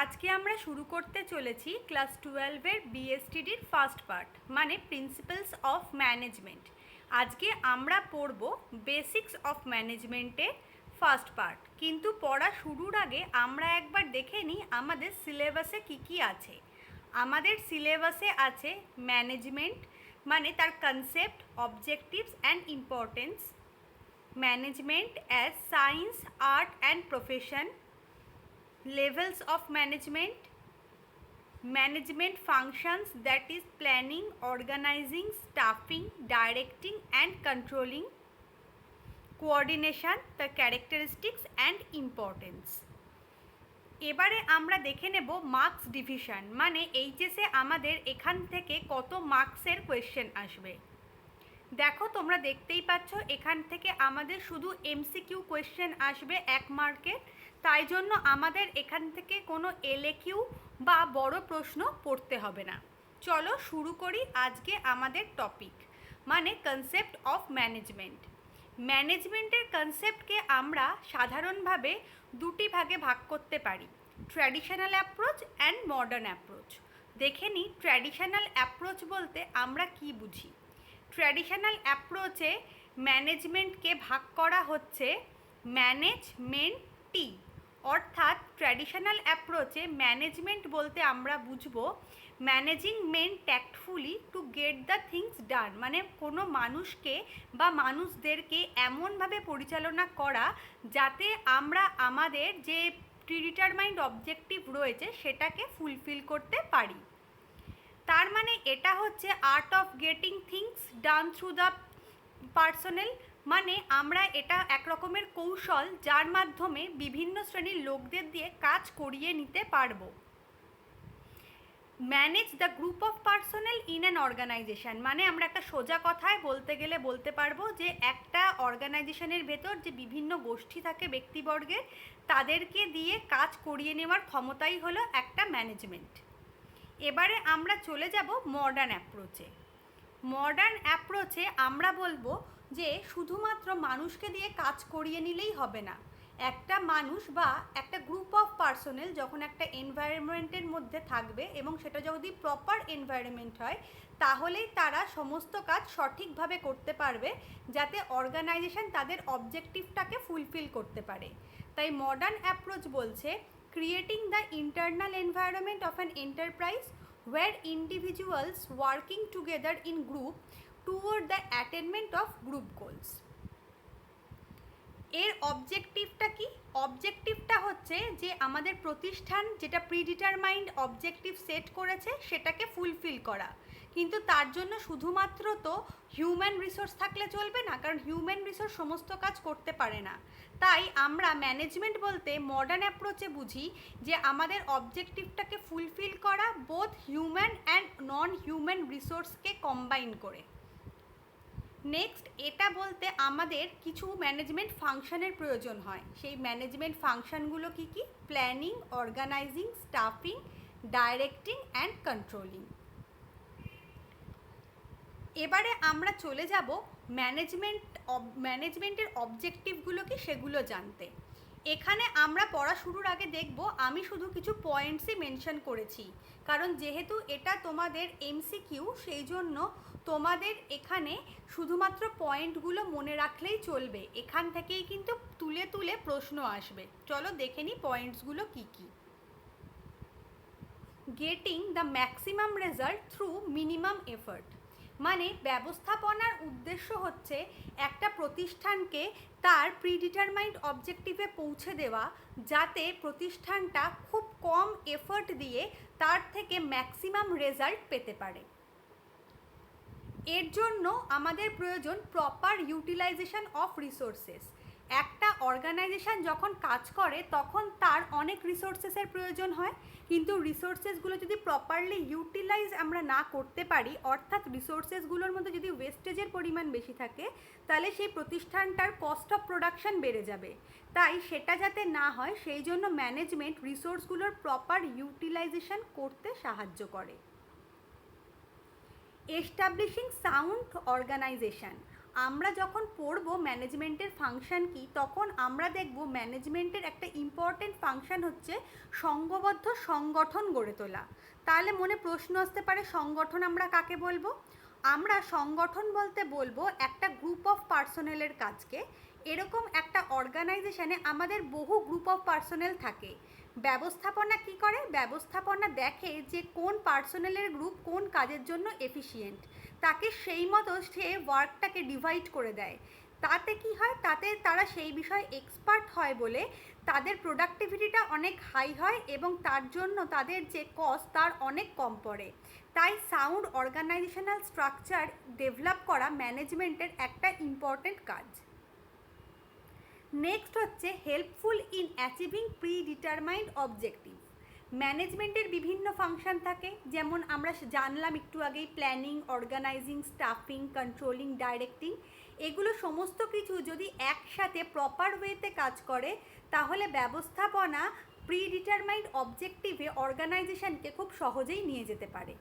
আজকে আমরা শুরু করতে চলেছি ক্লাস 12-এর বিএসটিডির ফার্স্ট পার্ট মানে প্রিন্সিপালস অফ ম্যানেজমেন্ট। আজকে আমরা পড়ব বেসিক্স অফ ম্যানেজমেন্টের ফার্স্ট পার্ট। কিন্তু পড়া শুরুর আগে আমরা একবার দেখে নিই আমাদের সিলেবাসে কি আছে। আমাদের সিলেবাসে আছে ম্যানেজমেন্ট মানে তার concept, objectives and importance, management as science, art and profession, levels of management, management functions that is planning, organizing, staffing, directing and controlling, coordination, the characteristics and importance. এবারে আমরা দেখে নেব মার্কস ডিভিশন মানে এইচএসে আমাদের এখান থেকে কত মার্কসের কোয়েশ্চেন আসবে। দেখো তোমরা দেখতেই পাচ্ছ এখান থেকে আমাদের শুধু এমসিকিউ কোয়েশ্চেন আসবে 1 মার্কের। তাই জন্য আমাদের এখান থেকে কোনো এলএকিউ বা বড় প্রশ্ন পড়তে হবে না। চলো শুরু করি আজকে আমাদের টপিক মানে কনসেপ্ট অফ ম্যানেজমেন্ট। ম্যানেজমেন্টের কনসেপ্টকে আমরা সাধারণভাবে দুটি ভাগে ভাগ করতে পারি, traditional approach and modern approach. দেখে নিই ট্র্যাডিশনাল অ্যাপ্রোচ বলতে আমরা কি বুঝি। ট্র্যাডিশনাল অ্যাপ্রোচে ম্যানেজমেন্টকে ভাগ করা হচ্ছে ম্যানেজমেন্টি, অর্থাৎ ট্র্যাডিশনাল অ্যাপ্রোচে ম্যানেজমেন্ট বলতে আমরা বুঝবো managing men tactfully to get the things done, মানে কোনো মানুষকে বা মানুষদেরকে এমনভাবে পরিচালনা করা যাতে আমরা আমাদের যে প্রিডিটারমাইন্ড অবজেক্টিভ রয়েছে সেটাকে ফুলফিল করতে পারি। তার মানে এটা হচ্ছে art of getting things done through the personnel, মানে আমরা এটা এক রকমের কৌশল যার মাধ্যমে বিভিন্ন শ্রেণীর লোকদের দিয়ে কাজ করিয়ে নিতে পারবো। Manage the group of personnel in an organisation মানে আমরা একটা সোজা কথায় বলতে গেলে বলতে পারবো যে একটা অর্গানাইজেশনের ভেতর যে বিভিন্ন গোষ্ঠী থাকে ব্যক্তিবর্গের, তাদেরকে দিয়ে কাজ করিয়ে নেওয়ার ক্ষমতাই হলো একটা ম্যানেজমেন্ট। এবারে আমরা চলে যাব মডার্ন অ্যাপ্রোচে। মডার্ন অ্যাপ্রোচে আমরা বলবো যে শুধুমাত্র মানুষকে দিয়ে কাজ করিয়ে নিলেই হবে না, একটা মানুষ বা একটা গ্রুপ অফ পার্সোনেল যখন একটা এনভায়রনমেন্টের মধ্যে থাকবে এবং সেটা যদি প্রপার এনভায়রনমেন্ট হয় তাহলেই তারা সমস্ত কাজ সঠিকভাবে করতে পারবে যাতে অর্গানাইজেশন তাদের অবজেক্টিভটাকে ফুলফিল করতে পারে। তাই মডার্ন অ্যাপ্রোচ বলছে creating the internal environment of an enterprise where individuals working together in group toward the attainment of group goals. এর অবজেক্টিভটা কি? অবজেক্টিভটা হচ্ছে যে আমাদের প্রতিষ্ঠান যেটা প্রিডিটারমাইন্ড অবজেক্টিভ সেট করেছে সেটাকে ফুলফিল করা, কিন্তু তার জন্য শুধুমাত্র তো হিউম্যান রিসোর্স থাকলে চলবে না, কারণ হিউম্যান রিসোর্স সমস্ত কাজ করতে পারে না। তাই আমরা ম্যানেজমেন্ট বলতে মডার্ন অ্যাপ্রোচে বুঝি যে আমাদের অবজেক্টিভটাকে ফুলফিল করা both human and non human রিসোর্সকে কম্বাইন করে। নেক্সট এটা বলতে আমাদের কিছু ম্যানেজমেন্ট ফাংশনের প্রয়োজন হয়। সেই ম্যানেজমেন্ট ফাংশনগুলো কি কি? Planning, organising, staffing, directing and controlling. এবারে আমরা চলে যাব ম্যানেজমেন্টের অবজেক্টিভগুলো কি সেগুলো জানতে। এখানে আমরা পড়া শুরুর আগে দেখব আমি শুধু কিছু পয়েন্টসই মেনশন করেছি, কারণ যেহেতু এটা তোমাদের এমসিকিউ সেই জন্য তোমাদের এখানে শুধুমাত্র পয়েন্টগুলো মনে রাখলেই চলবে, এখান থেকেই কিন্তু তুলে তুলে প্রশ্ন আসবে। চলো দেখে নিই পয়েন্টসগুলো কি কি। Getting the maximum result through minimum effort, মানে ব্যবস্থাপনার উদ্দেশ্য হচ্ছে একটা প্রতিষ্ঠানকে তার প্রিডিটারমাইন্ড অবজেক্টিভে পৌঁছে দেওয়া যাতে প্রতিষ্ঠানটা খুব কম এফর্ট দিয়ে তার থেকে ম্যাক্সিমাম রেজাল্ট পেতে পারে। এর জন্য আমাদের প্রয়োজন প্রপার ইউটিলাইজেশন অফ রিসোর্সেস। একটা অর্গানাইজেশন যখন কাজ করে তখন তার অনেক রিসোর্সেসের প্রয়োজন হয়, কিন্তু রিসোর্সেসগুলো যদি প্রপারলি ইউটিলাইজ আমরা না করতে পারি, অর্থাৎ রিসোর্সেসগুলোর মধ্যে যদি ওয়েস্টেজের পরিমাণ বেশি থাকে তাহলে সেই প্রতিষ্ঠানটার কস্ট অফ প্রোডাকশন বেড়ে যাবে। তাই সেটা যাতে না হয় সেই জন্য ম্যানেজমেন্ট রিসোর্সগুলোর প্রপার ইউটিলাইজেশন করতে সাহায্য করে। এস্টাবলিশিং সাউন্ড অর্গানাইজেশন, আমরা যখন পড়ব ম্যানেজমেন্টের ফাংশন কি, তখন আমরা দেখব ম্যানেজমেন্টের একটা ইম্পর্টেন্ট ফাংশন হচ্ছে সংঘবদ্ধ সংগঠন গড়ে তোলা। তাহলে মনে প্রশ্ন আসতে পারে, সংগঠন আমরা কাকে বলবো? আমরা সংগঠন বলতে বলবো একটা গ্রুপ অফ পার্সোনেলের কাজকে। এরকম একটা অর্গানাইজেশনে আমাদের বহু গ্রুপ অফ পার্সোনেল থাকে। ব্যবস্থাপনা কি করে? ব্যবস্থাপনা দেখে যে কোন পার্সোনেলের গ্রুপ কোন কাজের জন্য এফিশিয়েন্ট, তাকে সেই মতো সে ওয়ার্কটাকে ডিভাইড করে দেয়। তাতে কি হয়? তাতে তারা সেই বিষয়ে এক্সপার্ট হয় বলে তাদের প্রোডাক্টিভিটিটা অনেক হাই হয় এবং তার জন্য তাদের যে কস্ট তার অনেক কম পড়ে। তাই সাউন্ড অর্গানাইজেশনাল স্ট্রাকচার ডেভেলপ করা ম্যানেজমেন্টের একটা ইম্পর্টেন্ট কাজ। নেক্সট হচ্ছে helpful in achieving predetermined objective. ম্যানেজমেন্টের বিভিন্ন ফাংশন থাকে, যেমন আমরা জানলাম একটু আগেই, planning, organising, staffing, controlling, directing. এগুলো সমস্ত কিছু যদি একসাথে প্রপার ওয়েতে কাজ করে তাহলে ব্যবস্থাপনা প্রি ডিটারমাইন্ড অবজেক্টিভে অর্গানাইজেশনকে খুব সহজেই নিয়ে যেতে পারে।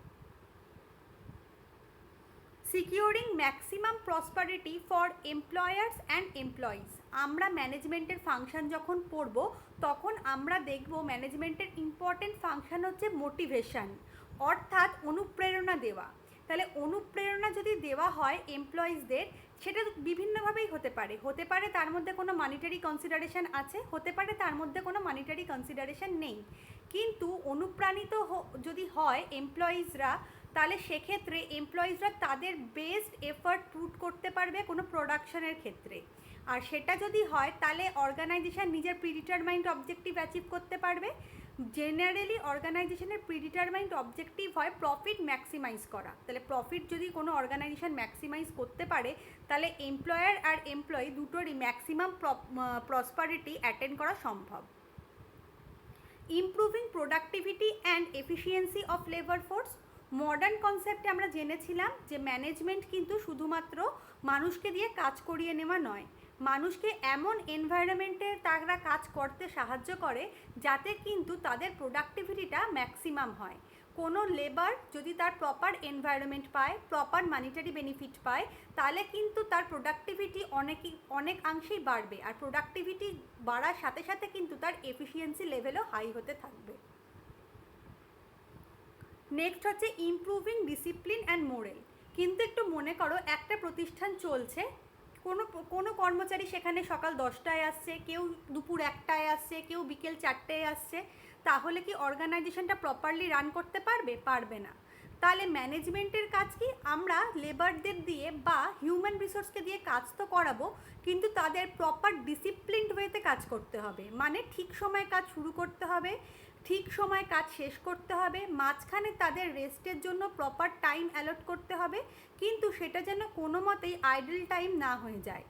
Securing maximum prosperity for employers and employees. আমরা ম্যানেজমেন্টের ফাংশন যখন পড়ব তখন আমরা দেখব ম্যানেজমেন্টের ইম্পর্টেন্ট ফাংশন হচ্ছে মোটিভেশন, অর্থাৎ অনুপ্রেরণা দেওয়া। তাহলে অনুপ্রেরণা যদি দেওয়া হয় এমপ্লয়িজদের, সেটা বিভিন্নভাবেই হতে পারে তার মধ্যে কোনো মানিটারি কনসিডারেশন আছে, হতে পারে তার মধ্যে কোনো মানিটারি কনসিডারেশন নেই। কিন্তু অনুপ্রাণিত যদি হয় এমপ্লয়িজরা, তাহলে সেক্ষেত্রে এমপ্লয়িজরা তাদের বেস্ট এফার্ট পুট করতে পারবে কোনো প্রোডাকশনের ক্ষেত্রে। আর সেটা যদি হয় তাহলে অর্গানাইজেশন নিজের প্রিডিটারমাইন্ড অবজেক্টিভ অ্যাচিভ করতে পারবে। জেনারেলি অর্গানাইজেশনের প্রিডিটারমাইন্ড অবজেক্টিভ হয় প্রফিট ম্যাক্সিমাইজ করা। তাহলে প্রফিট যদি কোনো অর্গানাইজেশন ম্যাক্সিমাইজ করতে পারে তাহলে এমপ্লয়ার আর এমপ্লয়ি দুটোরই ম্যাক্সিমাম প্রসপারিটি অ্যাটেন্ড করা সম্ভব। Improving productivity and efficiency of labour force. Modern কনসেপ্টে আমরা জেনেছিলাম যে ম্যানেজমেন্ট কিন্তু শুধুমাত্র মানুষকে দিয়ে কাজ করিয়ে নেওয়া নয়, মানুষকে এমন এনভায়রনমেন্টে তারা কাজ করতে সাহায্য করে যাতে কিন্তু তাদের প্রোডাক্টিভিটিটা ম্যাক্সিমাম হয়। কোনো লেবার যদি তার প্রপার এনভায়রনমেন্ট পায়, প্রপার মানিটারি বেনিফিট পায়, তাহলে কিন্তু তার প্রোডাক্টিভিটি অনেকাংশেই বাড়বে। আর প্রোডাক্টিভিটি বাড়ার সাথে সাথে কিন্তু তার এফিসিয়েন্সি লেভেলও হাই হতে থাকবে। নেক্সট হচ্ছে ইমপ্রুভিং ডিসিপ্লিন অ্যান্ড মোরাল। কিন্তু একটু মনে করো একটা প্রতিষ্ঠান চলছে, কোনো কর্মচারী সেখানে সকাল 10টায় আসছে, কেউ দুপুর 1টায় আসছে, কেউ বিকেল 4টায় আসছে, তাহলে কি অর্গানাইজেশনটা প্রপারলি রান করতে পারবে? পারবে না। তাহলে ম্যানেজমেন্টের কাজ কি? আমরা লেবারদের দিয়ে বা হিউম্যান রিসোর্সকে দিয়ে কাজ তো করাবো, কিন্তু তাদের প্রপার ডিসিপ্লিনড ওয়েতে কাজ করতে হবে। মানে ঠিক সময় কাজ শুরু করতে হবে, ঠিক সময় কাজ শেষ করতে হবে, মাঝখানে তাদের রেস্টের জন্য প্রপার টাইম অ্যালট করতে হবে, কিন্তু সেটা যেন কোনো মতেই আইডল টাইম না হয়ে যায়।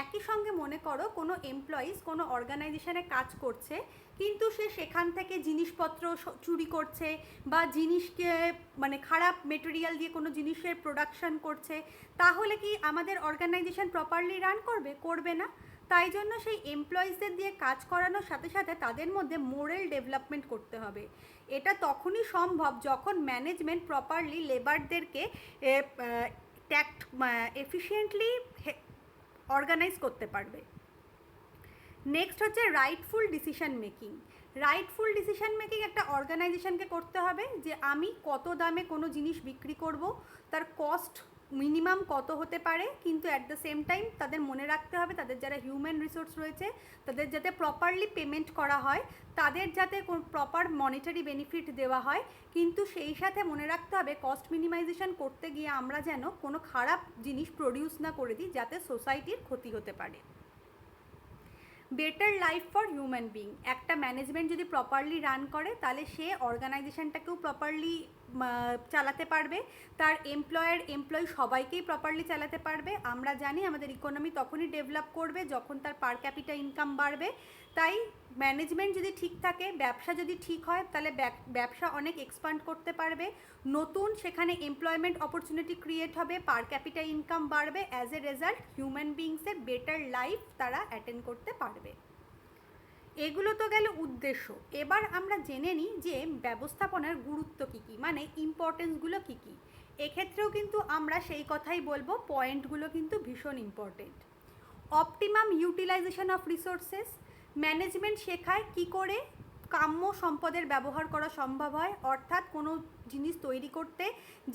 একই সঙ্গে মনে করো কোনো এমপ্লয়িজ কোনো অর্গানাইজেশনে কাজ করছে, কিন্তু সে সেখান থেকে জিনিসপত্র চুরি করছে বা জিনিসকে মানে খারাপ মেটেরিয়াল দিয়ে কোনো জিনিসের প্রোডাকশন করছে, তাহলে কি আমাদের অর্গানাইজেশন প্রপারলি রান করবে? করবে না। তাই জন্য সেই এমপ্লয়িজদের দিয়ে কাজ করানোর সাথে সাথে তাদের মধ্যে মোরাল ডেভেলপমেন্ট করতে হবে। এটা তখনই সম্ভব যখন ম্যানেজমেন্ট প্রপারলি লেবারদেরকে এফিশিয়েন্টলি অর্গানাইজ করতে পারবে। নেক্সট হচ্ছে Writefull decision making. Writefull decision making একটা অর্গানাইজেশনকে করতে হবে যে আমি কত দামে কোনো জিনিস বিক্রি করব, তার কস্ট মিনিমাম কত হতে পারে, কিন্তু অ্যাট দ্য সেম টাইম তাদের মনে রাখতে হবে তাদের যারা হিউম্যান রিসোর্স রয়েছে তাদের যাতে প্রপারলি পেমেন্ট করা হয়, তাদের যাতে প্রপার মনিটারি বেনিফিট দেওয়া হয়, কিন্তু সেই সাথে মনে রাখতে হবে কস্ট মিনিমাইজেশন করতে গিয়ে আমরা যেন কোনো খারাপ জিনিস প্রডিউস না করে দিই যাতে সোসাইটির ক্ষতি হতে পারে। Better life for human being. একটা ম্যানেজমেন্ট যদি প্রপারলি রান করে তাহলে সে অর্গানাইজেশনটাকেও প্রপারলি চালাতে পারবে, তার এমপ্লয়ি সবাইকেই প্রপারলি চালাতে পারবে। আমরা জানি আমাদের ইকোনমি তখনই ডেভেলপ করবে যখন তার পার ক্যাপিটা ইনকাম বাড়বে। তাই ম্যানেজমেন্ট যদি ঠিক থাকে, ব্যবসা যদি ঠিক হয়, তাহলে ব্যবসা অনেক এক্সপান্ড করতে পারবে, নতুন সেখানে এমপ্লয়মেন্ট অপরচুনিটি ক্রিয়েট হবে, পার ক্যাপিটা ইনকাম বাড়বে, অ্যাজ এ রেজাল্ট হিউম্যান বিংসের বেটার লাইফ তারা অ্যাটেন্ড করতে পারবে। এগুলো তো গেল উদ্দেশ্য। এবার আমরা জেনে নিই যে ব্যবস্থাপনার গুরুত্ব কী কী, মানে ইম্পর্টেন্সগুলো কী কী। এক্ষেত্রেও কিন্তু আমরা সেই কথাই বলবো, পয়েন্টগুলো কিন্তু ভীষণ important. Optimum utilisation of resources, management শেখায় কি করে কাম্য সম্পদের ব্যবহার করা সম্ভব হয়, অর্থাৎ কোনো জিনিস তৈরি করতে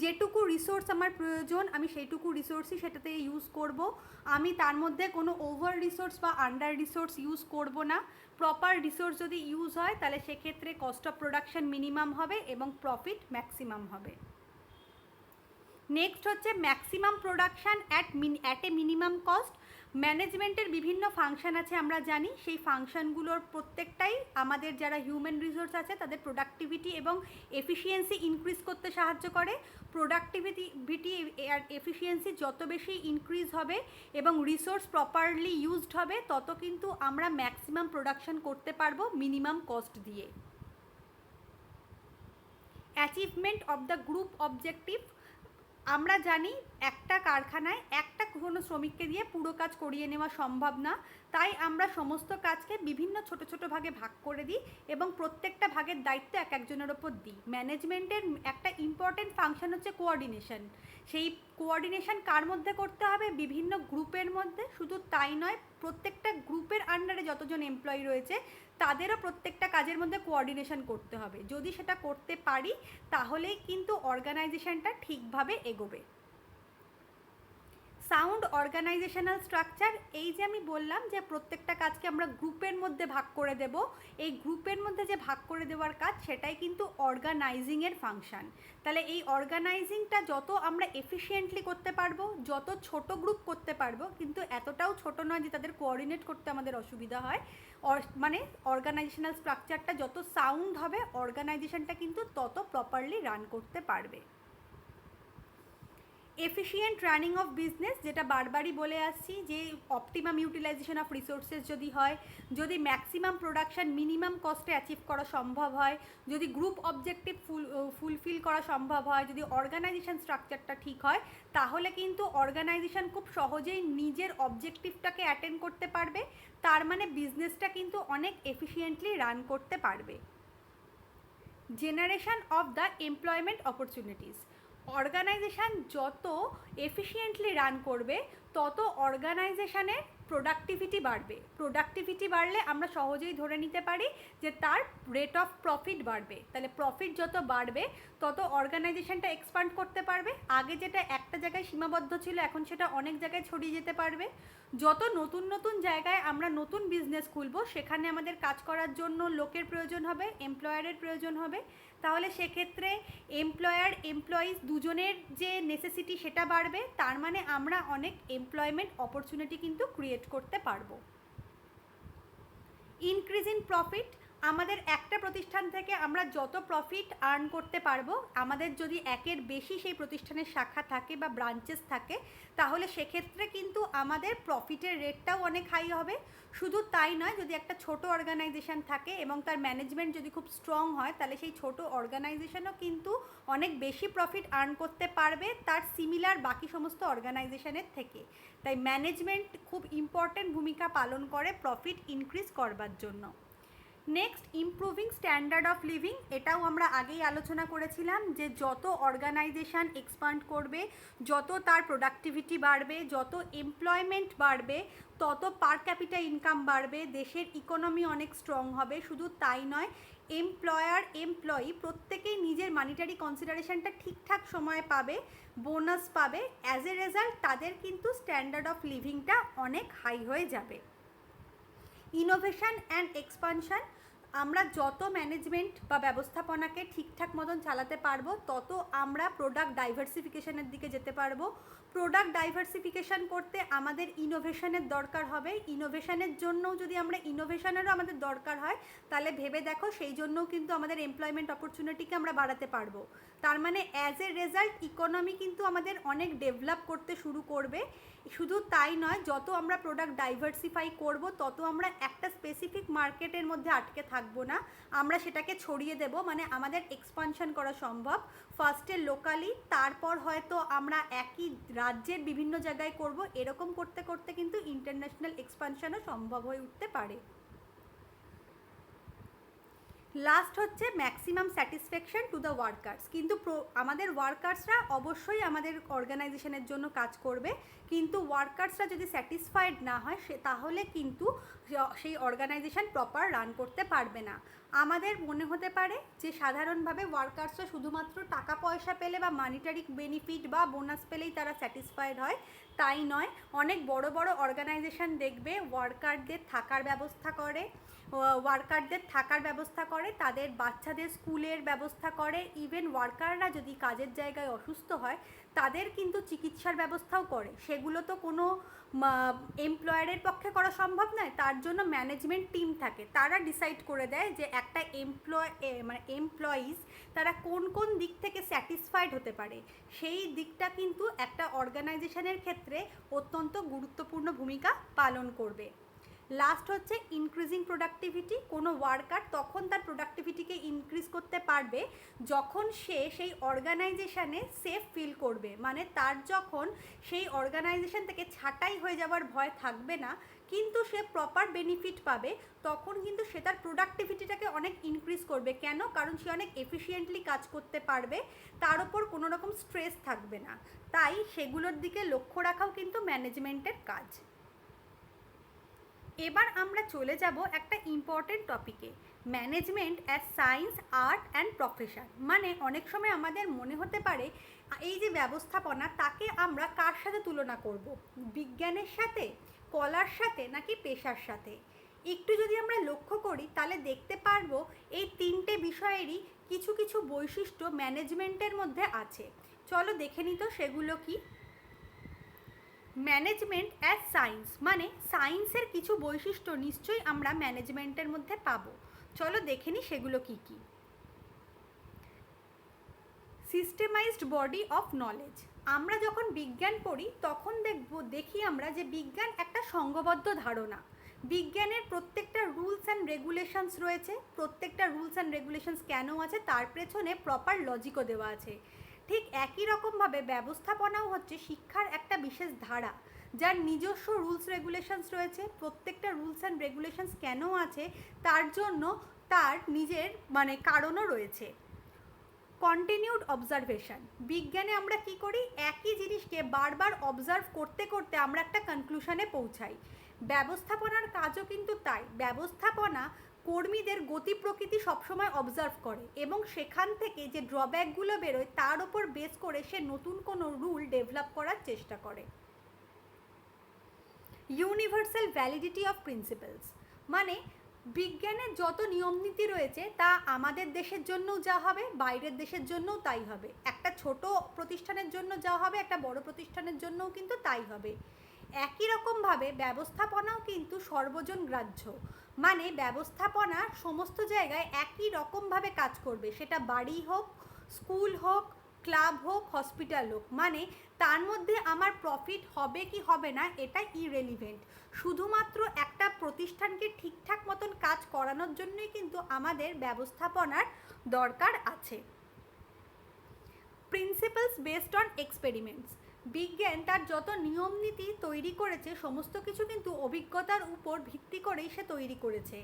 যেটুকু রিসোর্স আমার প্রয়োজন আমি সেইটুকু রিসোর্সই সেটাতে ইউজ করব, আমি তার মধ্যে কোনো ওভার রিসোর্স বা আন্ডার রিসোর্স ইউজ করব না। প্রপার রিসোর্স যদি ইউজ হয় তাহলে সেক্ষেত্রে কস্ট অফ প্রোডাকশন মিনিমাম হবে এবং প্রফিট ম্যাক্সিমাম হবে। নেক্সট হচ্ছে maximum production at a minimum cost. ম্যানেজমেন্টের বিভিন্ন ফাংশান আছে আমরা জানি, সেই ফাংশানগুলোর প্রত্যেকটাই আমাদের যারা হিউম্যান রিসোর্স আছে তাদের প্রোডাক্টিভিটি এবং এফিসিয়েন্সি ইনক্রিজ করতে সাহায্য করে। প্রোডাক্টিভিটি আর এফিসিয়েন্সি যত বেশি ইনক্রিজ হবে এবং রিসোর্স প্রপারলি ইউজড হবে তত কিন্তু আমরা ম্যাক্সিমাম প্রোডাকশন করতে পারবো মিনিমাম কস্ট দিয়ে। Achievement of the group objective, আমরা জানি একটা কারখানায় একটা কোনো শ্রমিককে দিয়ে পুরো কাজ করিয়ে নেওয়া সম্ভব না, তাই আমরা সমস্ত কাজকে বিভিন্ন ছোট ছোট ভাগে ভাগ করে দিই এবং প্রত্যেকটা ভাগের দায়িত্ব এক একজনের ওপর দিই। ম্যানেজমেন্টের একটা ইম্পর্টেন্ট ফাংশন হচ্ছে কোঅর্ডিনেশন। সেই কোঅর্ডিনেশন কার মধ্যে করতে হবে? বিভিন্ন গ্রুপের মধ্যে। শুধু তাই নয়, প্রত্যেকটা গ্রুপের আন্ডারে যতজন এমপ্লয়ি রয়েছে তাদেরও প্রত্যেকটা কাজের মধ্যে কোঅর্ডিনেশন করতে হবে। যদি সেটা করতে পারি তাহলেই কিন্তু অর্গানাইজেশনটা ঠিকভাবে এগোবে। সাউন্ড অর্গানাইজেশনাল স্ট্রাকচার, এই যে আমি বললাম যে প্রত্যেকটা কাজকে আমরা গ্রুপের মধ্যে ভাগ করে দেব, এই গ্রুপের মধ্যে যে ভাগ করে দেওয়ার কাজ সেটাই কিন্তু অর্গানাইজিংয়ের ফাংশান। তাহলে এই অর্গানাইজিংটা যত আমরা এফিশিয়েন্টলি করতে পারবো, যত ছোট গ্রুপ করতে পারবো, কিন্তু এতটাও ছোট নয় যে তাদের কোঅর্ডিনেট করতে আমাদের অসুবিধা হয়, মানে অর্গানাইজেশনাল স্ট্রাকচারটা যত সাউন্ড হবে অর্গানাইজেশনটা কিন্তু তত প্রপারলি রান করতে পারবে। এফিশিয়েন্ট রানিং অফ বিজনেস, যেটা বারবারই বলে আসছি যে অপটিমাম ইউটিলাইজেশন অফ রিসোর্সেস যদি হয়, যদি ম্যাক্সিমাম প্রোডাকশান মিনিমাম কস্টে অ্যাচিভ করা সম্ভব হয়, যদি গ্রুপ অবজেক্টিভ ফুলফিল করা সম্ভব হয়, যদি অর্গানাইজেশন স্ট্রাকচারটা ঠিক হয়, তাহলে কিন্তু অর্গানাইজেশন খুব সহজেই নিজের অবজেক্টিভটাকে অ্যাটেন্ড করতে পারবে। তার মানে বিজনেসটা কিন্তু অনেক এফিশিয়েন্টলি রান করতে পারবে। Generation of the employment opportunities, organisation যত এফিশিয়েন্টলি রান করবে তত অর্গানাইজেশানের প্রোডাক্টিভিটি বাড়বে। প্রোডাক্টিভিটি বাড়লে আমরা সহজেই ধরে নিতে পারি যে তার রেট অফ প্রফিট বাড়বে। তাহলে প্রফিট যত বাড়বে তত অর্গানাইজেশানটা এক্সপান্ড করতে পারবে। আগে যেটা একটা জায়গায় সীমাবদ্ধ ছিল এখন সেটা অনেক জায়গায় ছড়িয়ে যেতে পারবে। যত নতুন নতুন জায়গায় আমরা নতুন বিজনেস খুলবো সেখানে আমাদের কাজ করার জন্য লোকের প্রয়োজন হবে, এমপ্লয়ারের প্রয়োজন হবে। তাহলে সেক্ষেত্রে এমপ্লয়ার এমপ্লয়িজ দুজনের যে নেসেসিটি সেটা বাড়বে, তার মানে আমরা অনেক এমপ্লয়মেন্ট অপরচুনিটি কিন্তু ক্রিয়েট করতে পারবো। ইনক্রিজ ইন প্রফিট, আমাদের একটা প্রতিষ্ঠান থেকে আমরা যত প্রফিট আর্ন করতে পারবো, আমাদের যদি একের বেশি সেই প্রতিষ্ঠানের শাখা থাকে বা ব্রাঞ্চেস থাকে তাহলে সেক্ষেত্রে কিন্তু আমাদের প্রফিটের রেটটাও অনেক হাই হবে। শুধু তাই নয়, যদি একটা ছোট অর্গানাইজেশন থাকে এবং তার ম্যানেজমেন্ট যদি খুব স্ট্রং হয় তাহলে সেই ছোট অর্গানাইজেশনও কিন্তু অনেক বেশি প্রফিট আর্ন করতে পারবে তার সিমিলার বাকি সমস্ত অর্গানাইজেশনের থেকে। তাই ম্যানেজমেন্ট খুব ইম্পর্ট্যান্ট ভূমিকা পালন করে প্রফিট ইনক্রিজ করবার জন্য। Next, improving standard of living, এটাও আমরা আগেই আলোচনা করেছিলাম যে যত অর্গানাইজেশান এক্সপান্ড করবে, যত তার প্রোডাক্টিভিটি বাড়বে, যত এমপ্লয়মেন্ট বাড়বে, তত পার ক্যাপিটা ইনকাম বাড়বে, দেশের ইকোনমি অনেক স্ট্রং হবে। শুধু তাই নয়, এমপ্লয়ার এমপ্লয়ি প্রত্যেকেই নিজের মানিটারি কনসিডারেশনটা ঠিকঠাক সময়ে পাবে, বোনাস পাবে। অ্যাজ এ রেজাল্ট তাদের কিন্তু স্ট্যান্ডার্ড অফ লিভিংটা অনেক হাই হয়ে যাবে। ইনোভেশন অ্যান্ড এক্সপানশন, আমরা যত ম্যানেজমেন্ট বা ব্যবস্থাপনাকে ঠিকঠাক মতন চালাতে পারবো তত আমরা প্রোডাক্ট ডাইভার্সিফিকেশনের দিকে যেতে পারবো। প্রোডাক্ট ডাইভার্সিফিকেশন করতে আমাদের ইনোভেশনের দরকার হবে। ইনোভেশনের জন্যও যদি আমরা ইনোভেশনেরও আমাদের দরকার হয় তাহলে ভেবে দেখো সেই জন্যও কিন্তু আমাদের এমপ্লয়মেন্ট অপরচুনিটিকে আমরা বাড়াতে পারবো। তার মানে অ্যাজ এ রেজাল্ট ইকোনমি কিন্তু আমাদের অনেক ডেভেলপ করতে শুরু করবে। শুধু তাই নয়, যত আমরা প্রোডাক্ট ডাইভার্সিফাই করব তত আমরা একটা স্পেসিফিক মার্কেটের মধ্যে আটকে থাকবো না, আমরা সেটাকে ছড়িয়ে দেব। মানে আমাদের এক্সপানশন করা সম্ভব। ফার্স্টে লোকালি, তারপর হয়তো আমরা একই রাজ্যের বিভিন্ন জায়গায় করব। এরকম করতে করতে কিন্তু ইন্টারন্যাশনাল এক্সপানশনও সম্ভব হয়ে উঠতে পারে। লাস্ট হচ্ছে maximum satisfaction to the workers. কিন্তু আমাদের ওয়ার্কার্সরা অবশ্যই আমাদের অর্গানাইজেশনের জন্য কাজ করবে, কিন্তু ওয়ার্কার্সরা যদি স্যাটিসফাইড না হয় তাহলে কিন্তু সেই অর্গানাইজেশন প্রপার রান করতে পারবে না। আমাদের মনে হতে পারে যে সাধারণভাবে ওয়ার্কার্সরা শুধুমাত্র টাকা পয়সা পেলে বা মানিটারি বেনিফিট বা বোনাস পেলেই তারা স্যাটিসফাইড হয়, তাই নয়। অনেক বড় বড় অর্গানাইজেশন দেখবে ওয়ার্কারদের থাকার ব্যবস্থা করে, তাদের বাচ্চাদের স্কুলের ব্যবস্থা করে, ইভেন ওয়ার্কাররা যদি কাজের জায়গায় অসুস্থ হয় তাদের কিন্তু চিকিৎসার ব্যবস্থাও করে। সেগুলো তো কোনো এমপ্লয়ারের পক্ষে করা সম্ভব নয়, তার জন্য ম্যানেজমেন্ট টিম থাকে, তারা ডিসাইড করে দেয় যে একটা এমপ্লয়িজ তারা কোন কোন দিক থেকে স্যাটিসফাইড হতে পারে। সেই দিকটা কিন্তু একটা অর্গানাইজেশনের ক্ষেত্রে অত্যন্ত গুরুত্বপূর্ণ ভূমিকা পালন করবে। লাস্ট হচ্ছে ইনক্রিজিং প্রোডাক্টিভিটি। কোনো ওয়ার্কার তখন তার প্রোডাক্টিভিটিকে ইনক্রিজ করতে পারবে যখন সে সেই অর্গানাইজেশানে সেফ ফিল করবে, মানে তার যখন সেই অর্গানাইজেশন থেকে ছাঁটাই হয়ে যাওয়ার ভয় থাকবে না, কিন্তু সে প্রপার বেনিফিট পাবে, তখন কিন্তু সে তার প্রোডাক্টিভিটিটাকে অনেক ইনক্রিজ করবে। কেন? কারণ সে অনেক এফিশিয়েন্টলি কাজ করতে পারবে, তার ওপর কোনো রকম স্ট্রেস থাকবে না। তাই সেগুলোর দিকে লক্ষ্য রাখাও কিন্তু ম্যানেজমেন্টের কাজ। এবার আমরা চলে যাব একটা ইম্পর্টেন্ট টপিকে, management as science, art and profession. মানে অনেক সময় আমাদের মনে হতে পারে এই যে ব্যবস্থাপনা, তাকে আমরা কার সাথে তুলনা করব? বিজ্ঞানের সাথে, কলার সাথে, নাকি পেশার সাথে? একটু যদি আমরা লক্ষ্য করি তাহলে দেখতে পারবো এই তিনটে বিষয়েরই কিছু কিছু বৈশিষ্ট্য ম্যানেজমেন্টের মধ্যে আছে। চলো দেখে নিই তো সেগুলো কি। ম্যানেজমেন্ট অ্যাজ সায়েন্স, মানে সায়েন্সের কিছু বৈশিষ্ট্য নিশ্চয়ই আমরা ম্যানেজমেন্টের মধ্যে পাবো। চলো দেখে নিই সেগুলো কি কি। সিস্টেমাইজড বডি অফ নলেজ। আমরা যখন বিজ্ঞান পড়ি তখন দেখি আমরা যে বিজ্ঞান একটা সংঘবদ্ধ ধারণা। বিজ্ঞানের প্রত্যেকটা রুলস অ্যান্ড রেগুলেশনস রয়েছে, প্রত্যেকটা রুলস অ্যান্ড রেগুলেশনস কেন আছে তার পেছনে প্রপার লজিকও দেওয়া আছে। ঠিক একই রকমভাবে ব্যবস্থাপনাও হচ্ছে শিক্ষার একটা বিশেষ ধারা, যার নিজস্ব রুলস রেগুলেশনস রয়েছে। প্রত্যেকটা রুলস অ্যান্ড রেগুলেশনস কেন আছে তার জন্য তার নিজের কারণও রয়েছে। Continued observation. বিজ্ঞানে আমরা কি করি? একই জিনিসকে বারবার অবজার্ভ করতে করতে আমরা একটা কনক্লুশনে পৌঁছাই। ব্যবস্থাপনার কাজও কিন্তু তাই। ব্যবস্থাপনা কর্মীদের গতি প্রকৃতি সবসময় অবজার্ভ করে এবং সেখান থেকে যে ড্রব্যাকগুলো বেরোয় তার ওপর বেস করে সে নতুন কোনো রুল ডেভেলপ করার চেষ্টা করে। ইউনিভার্সাল ভ্যালিডিটি অফ প্রিন্সিপালস, মানে বিজ্ঞানের যত নিয়মনীতি রয়েছে তা আমাদের দেশের জন্যও যা হবে, বাইরের দেশের জন্যও তাই হবে। একটা ছোট প্রতিষ্ঠানের জন্য যা হবে, একটা বড় প্রতিষ্ঠানের জন্যও কিন্তু তাই হবে। একই রকমভাবে ব্যবস্থাপনাও কিন্তু সর্বজন গ্রাহ্য, মানে ব্যবস্থাপনা সমস্ত জায়গায় একই রকমভাবে কাজ করবে, সেটা বাড়ি হোক, স্কুল হোক, ক্লাব হোক, হসপিটাল হোক। মানে তার মধ্যে আমার প্রফিট হবে কি হবে না এটা ইরেলিভেন্ট। শুধুমাত্র একটা প্রতিষ্ঠানকে ঠিকঠাক মতন কাজ করানোর জন্যই কিন্তু আমাদের ব্যবস্থাপনার দরকার আছে। Principles based on experiments. বিজ্ঞান তার যত নিয়ম নীতি তৈরি করেছে সমস্ত কিছু কিন্তু অভিজ্ঞতার উপর ভিত্তি করেই সে তৈরি করেছে।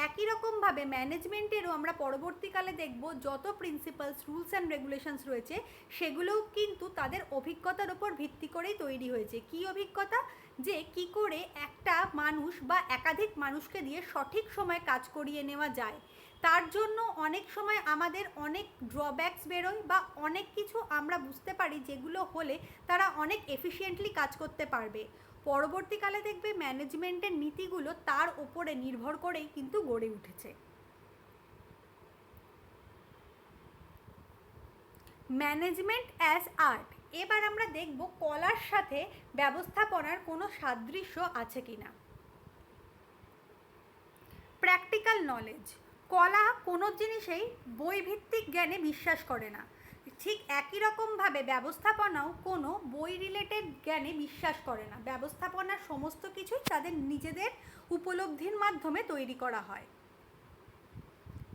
একই রকমভাবে ম্যানেজমেন্টেরও আমরা পরবর্তীকালে দেখব যত প্রিন্সিপালস, রুলস অ্যান্ড রেগুলেশনস রয়েছে সেগুলোও কিন্তু তাদের অভিজ্ঞতার উপর ভিত্তি করেই তৈরি হয়েছে। কি অভিজ্ঞতা? যে কি করে একটা মানুষ বা একাধিক মানুষকে দিয়ে সঠিক সময় কাজ করিয়ে নেওয়া যায়। তার জন্য অনেক সময় আমাদের অনেক ড্রব্যাকস বেরোয় বা অনেক কিছু আমরা বুঝতে পারি যেগুলো হলে তারা অনেক এফিশিয়েন্টলি কাজ করতে পারবে। পরবর্তীকালে দেখবে ম্যানেজমেন্টের নীতিগুলো তার উপরে নির্ভর করেই কিন্তু গড়ে উঠেছে। Management as art. এবার আমরা দেখব কলার সাথে ব্যবস্থাপনার কোনো সাদৃশ্য আছে কিনা। Practical knowledge. কলা কোনো জিনিসেই বইভিত্তিক জ্ঞানে বিশ্বাস করে না, ঠিক একই রকমভাবে ব্যবস্থাপনাও কোনো বই রিলেটেড জ্ঞানে বিশ্বাস করে না। ব্যবস্থাপনার সমস্ত কিছুই তাদের নিজেদের উপলব্ধির মাধ্যমে তৈরি করা হয়।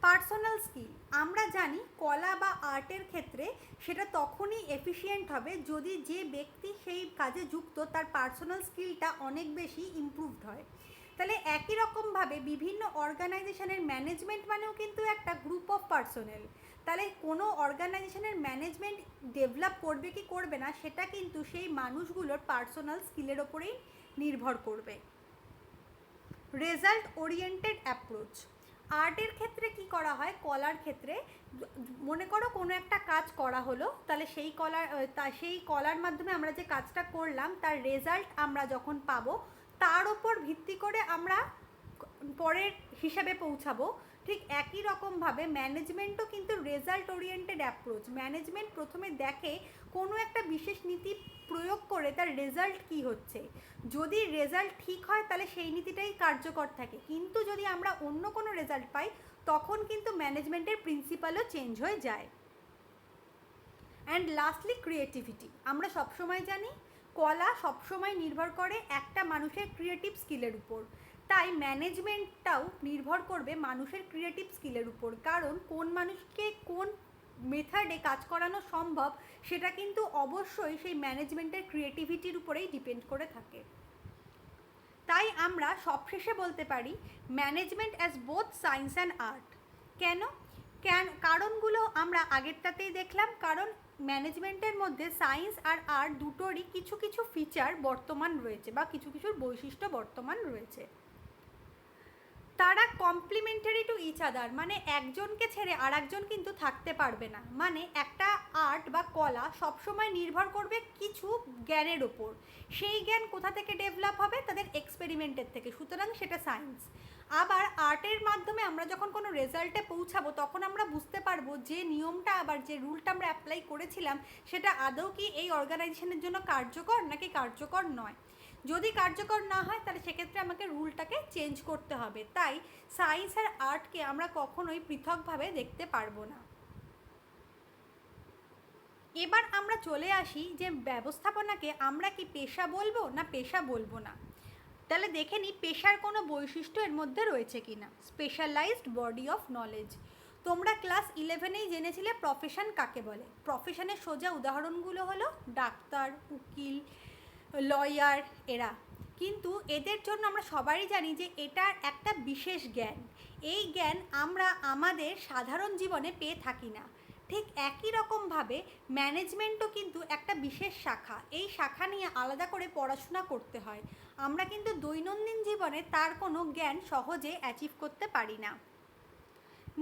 Personal skill. আমরা জানি কলা বা আর্টের ক্ষেত্রে সেটা তখনই এফিশিয়েন্ট হবে যদি যে ব্যক্তি সেই কাজে যুক্ত তার পার্সোনাল স্কিলটা অনেক বেশি ইমপ্রুভড হয়। তাহলে একই রকমভাবে বিভিন্ন অর্গানাইজেশনের ম্যানেজমেন্ট মানেও কিন্তু একটা গ্রুপ অফ পার্সোনেল। তাহলে কোনো অর্গানাইজেশনের ম্যানেজমেন্ট ডেভেলপ করবে কি করবে না সেটা কিন্তু সেই মানুষগুলোর পার্সোনাল স্কিলের ওপরেই নির্ভর করবে। Result oriented approach. আর্টের ক্ষেত্রে কি করা হয়, কলার ক্ষেত্রে মনে করো কোনো একটা কাজ করা হলো, তাহলে সেই কলার মাধ্যমে আমরা যে কাজটা করলাম তার রেজাল্ট আমরা যখন পাবো তার ওপর ভিত্তি করে আমরা পরের হিসাবে পৌঁছাবো। ঠিক একই রকমভাবে ম্যানেজমেন্টও কিন্তু রেজাল্ট ওরিয়েন্টেড অ্যাপ্রোচ। ম্যানেজমেন্ট প্রথমে দেখে কোনো একটা বিশেষ নীতি প্রয়োগ করে তার রেজাল্ট কি হচ্ছে, যদি রেজাল্ট ঠিক হয় তাহলে সেই নীতিটাই কার্যকর থাকে, কিন্তু যদি আমরা অন্য কোনো রেজাল্ট পাই তখন কিন্তু ম্যানেজমেন্টের প্রিন্সিপালও চেঞ্জ হয়ে যায়। And lastly creativity. আমরা সবসময় জানি কলা সবসময় নির্ভর করে একটা মানুষের ক্রিয়েটিভ স্কিলের উপর, তাই ম্যানেজমেন্টটাও নির্ভর করবে মানুষের ক্রিয়েটিভ স্কিলের উপর, কারণ কোন মানুষকে কোন মেথডে কাজ করানো সম্ভব সেটা কিন্তু অবশ্যই সেই ম্যানেজমেন্টের ক্রিয়েটিভিটির উপরেই ডিপেন্ড করে থাকে। তাই আমরা সবশেষে বলতে পারি management as both science and art. কেন? কারণগুলো আমরা আগেরটাতেই দেখলাম, কারণ ম্যানেজমেন্টের মধ্যে সায়েন্স আর আর্ট দুটোরই কিছু কিছু ফিচার বর্তমান রয়েছে বা কিছু কিছুর বৈশিষ্ট্য বর্তমান রয়েছে। তারা কমপ্লিমেন্টারি টু ইচ আদার, মানে একজনকে ছেড়ে আর একজন কিন্তু থাকতে পারবে না। মানে একটা আর্ট বা কলা সবসময় নির্ভর করবে কিছু জ্ঞানের ওপর, সেই জ্ঞান কোথা থেকে ডেভেলপ হবে, তাদের এক্সপেরিমেন্টের থেকে, সুতরাং সেটা সায়েন্স। আবার আর্টের মাধ্যমে আমরা যখন কোনো রেজাল্টে পৌঁছাবো তখন আমরা বুঝতে পারবো যে নিয়মটা আবার যে রুলটা আমরা অ্যাপ্লাই করেছিলাম সেটা আদৌ কি এই অর্গানাইজেশনের জন্য কার্যকর নাকি কার্যকর নয়। যদি কার্যকর না হয় তাহলে সেক্ষেত্রে আমাকে রুলটাকে চেঞ্জ করতে হবে। তাই সায়েন্স আর আর্টকে আমরা কখনোই পৃথকভাবে দেখতে পারবো না। এবার আমরা চলে আসি যে ব্যবস্থাপনাকে আমরা কি পেশা বলবো না পেশা বলবো না। তাহলে দেখে নিই পেশার কোনো বৈশিষ্ট্য এর মধ্যে রয়েছে কি না। Specialised body of knowledge. তোমরা ক্লাস 11এই জেনেছিলে প্রফেশন কাকে বলে। প্রফেশনের সোজা উদাহরণগুলো হলো ডাক্তার, উকিল, লয়ার এরা, কিন্তু এদের জন্য আমরা সবাই জানি যে এটার একটা বিশেষ জ্ঞান, এই জ্ঞান আমরা আমাদের সাধারণ জীবনে পেয়ে থাকি না। ঠিক একই রকমভাবে ম্যানেজমেন্টও কিন্তু একটা বিশেষ শাখা, এই শাখা নিয়ে আলাদা করে পড়াশোনা করতে হয়, আমরা কিন্তু দৈনন্দিন জীবনে তার কোনো জ্ঞান সহজে অ্যাচিভ করতে পারি না।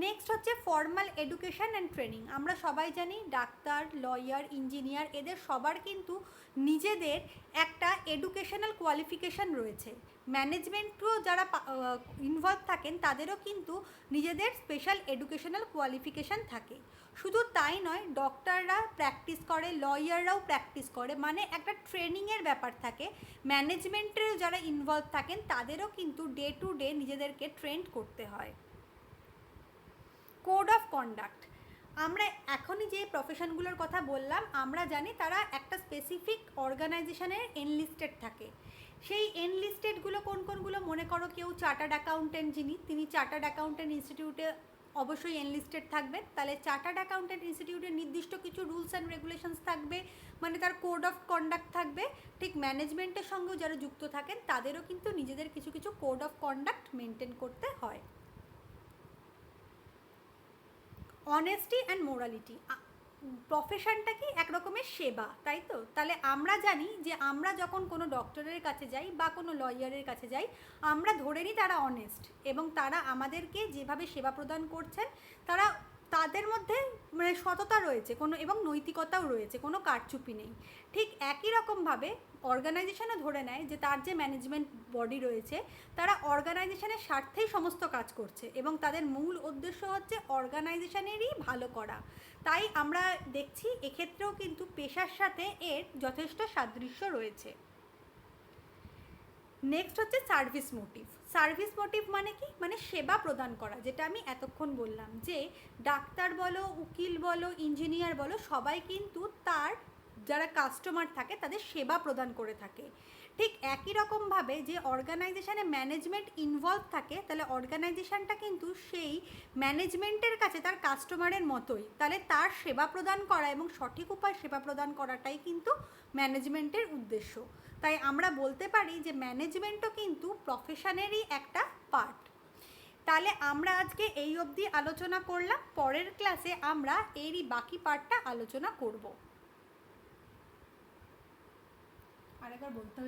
নেক্সট হচ্ছে ফর্মাল এডুকেশন অ্যান্ড ট্রেনিং। আমরা সবাই জানি ডাক্তার, লয়ার, ইঞ্জিনিয়ার এদের সবার কিন্তু নিজেদের একটা এডুকেশনাল কোয়ালিফিকেশান রয়েছে। ম্যানেজমেন্টও যারা ইনভলভ থাকেন তাদেরও কিন্তু নিজেদের স্পেশাল এডুকেশনাল কোয়ালিফিকেশান থাকে। শুধু তাই নয়, ডক্টররা প্র্যাকটিস করে, লয়াররাও প্র্যাকটিস করে, মানে একটা ট্রেনিংয়ের ব্যাপার থাকে। ম্যানেজমেন্টের যারা ইনভলভ থাকেন তাদেরও কিন্তু ডে টু ডে নিজেদেরকে ট্রেন করতে হয়। Code of conduct. আমরা এখনই যে প্রফেশনগুলোর কথা বললাম আমরা জানি তারা একটা স্পেসিফিক অর্গানাইজেশনের এনলিস্টেড থাকে। সেই এনলিস্টেডগুলো কোন কোনগুলো, মনে করো কেউ চার্টার্ড অ্যাকাউন্টেন্ট, তিনি চার্টার্ড অ্যাকাউন্টেন্ট ইনস্টিটিউটে অবশ্যই এনলিস্টেড থাকবেন, তাহলে চার্টার্ড অ্যাকাউন্টেন্ট ইনস্টিটিউটের নির্দিষ্ট কিছু রুলস অ্যান্ড রেগুলেশনস থাকবে, মানে তার কোড অফ কন্ডাক্ট থাকবে। ঠিক ম্যানেজমেন্টের সঙ্গেও যারা যুক্ত থাকেন তাদেরও কিন্তু নিজেদের কিছু কিছু কোড অফ কন্ডাক্ট মেনটেন করতে হয়। Honesty and morality. প্রফেশনটা কি এক রকমের সেবা, তাই তো? তাহলে আমরা জানি যে আমরা যখন কোনো ডক্টরের কাছে যাই বা কোনো লয়ারের কাছে যাই আমরা ধরে নিই তারা অনেস্ট এবং তারা আমাদেরকে যেভাবে সেবা প্রদান করছেন তাদের মধ্যে মানে সততা রয়েছে কোনো এবং নৈতিকতাও রয়েছে, কোনো কারচুপি নেই। ঠিক একই রকমভাবে অর্গানাইজেশনও ধরে নেয় যে তার যে ম্যানেজমেন্ট বডি রয়েছে তারা অর্গানাইজেশনের স্বার্থেই সমস্ত কাজ করছে এবং তাদের মূল উদ্দেশ্য হচ্ছে অর্গানাইজেশনেরই ভালো করা। তাই আমরা দেখছি এক্ষেত্রেও কিন্তু পেশার সাথে এর যথেষ্ট সাদৃশ্য রয়েছে। নেক্সট হচ্ছে সার্ভিস মোটিভ। সার্ভিস মোটিভ মানে কি, মানে সেবা প্রদান করা, যেটা আমি এতক্ষণ বললাম যে ডাক্তার বলো, উকিল বলো, ইঞ্জিনিয়ার বলো, সবাই কিন্তু তার যারা কাস্টমার থাকে তাদের সেবা প্রদান করে থাকে। ঠিক একই রকমভাবে যে অর্গানাইজেশানে ম্যানেজমেন্ট ইনভলভ থাকে তাহলে অর্গানাইজেশানটা কিন্তু সেই ম্যানেজমেন্টের কাছে তার কাস্টমারের মতোই, তাহলে তার সেবা প্রদান করা এবং সঠিক উপায় সেবা প্রদান করাটাই কিন্তু ম্যানেজমেন্টের উদ্দেশ্য। তাই আমরা বলতে পারি যে ম্যানেজমেন্টও কিন্তু প্রফেশনেরই একটা পার্ট। তাহলে আমরা আজকে এই অবধি আলোচনা করলাম, পরের ক্লাসে আমরা এরই বাকি পার্টটা আলোচনা করব। আরেকবার বলতে